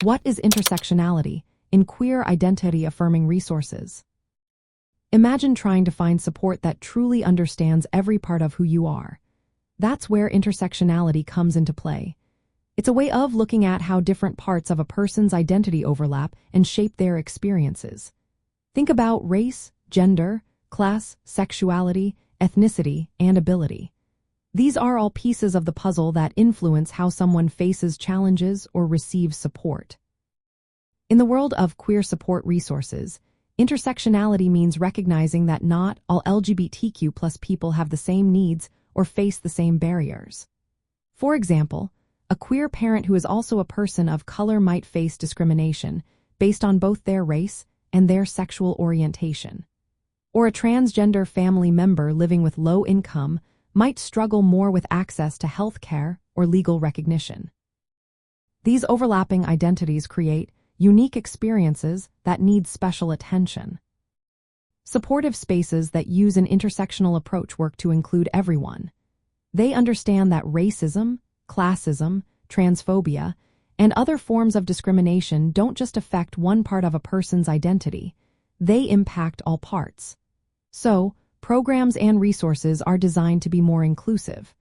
What is intersectionality in queer identity-affirming resources? Imagine trying to find support that truly understands every part of who you are. That's where intersectionality comes into play. It's a way of looking at how different parts of a person's identity overlap and shape their experiences. Think about race, gender, class, sexuality, ethnicity, and ability. These are all pieces of the puzzle that influence how someone faces challenges or receives support. In the world of queer support resources, intersectionality means recognizing that not all LGBTQ+ people have the same needs or face the same barriers. For example, a queer parent who is also a person of color might face discrimination based on both their race and their sexual orientation. Or a transgender family member living with low income might struggle more with access to health care or legal recognition. These overlapping identities create unique experiences that need special attention. Supportive spaces that use an intersectional approach work to include everyone. They understand that racism, classism, transphobia, and other forms of discrimination don't just affect one part of a person's identity, they impact all parts. So, programs and resources are designed to be more inclusive.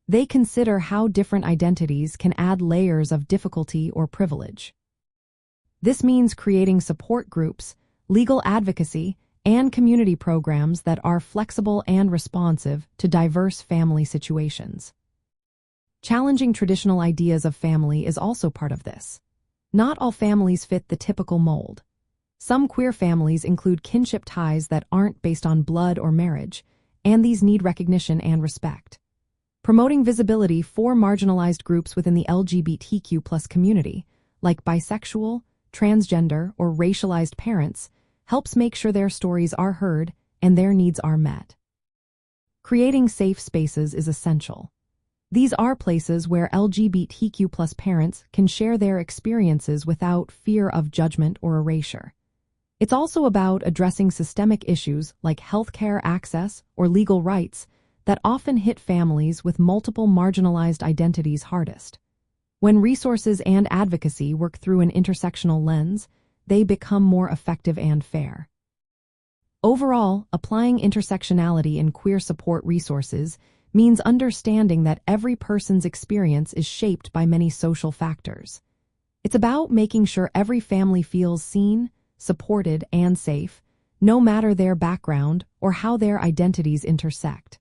They consider how different identities can add layers of difficulty or privilege. This means creating support groups, legal advocacy, and community programs that are flexible and responsive to diverse family situations. Challenging traditional ideas of family is also part of this. Not all families fit the typical mold. Some queer families include kinship ties that aren't based on blood or marriage, and these need recognition and respect. Promoting visibility for marginalized groups within the LGBTQ+ community, like bisexual, transgender, or racialized parents, helps make sure their stories are heard and their needs are met. Creating safe spaces is essential. These are places where LGBTQ+ parents can share their experiences without fear of judgment or erasure. It's also about addressing systemic issues like healthcare access or legal rights that often hit families with multiple marginalized identities hardest. When resources and advocacy work through an intersectional lens, they become more effective and fair. Overall, applying intersectionality in queer support resources means understanding that every person's experience is shaped by many social factors. It's about making sure every family feels seen, supported, and safe, no matter their background or how their identities intersect.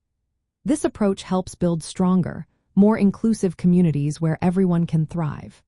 This approach helps build stronger, more inclusive communities where everyone can thrive.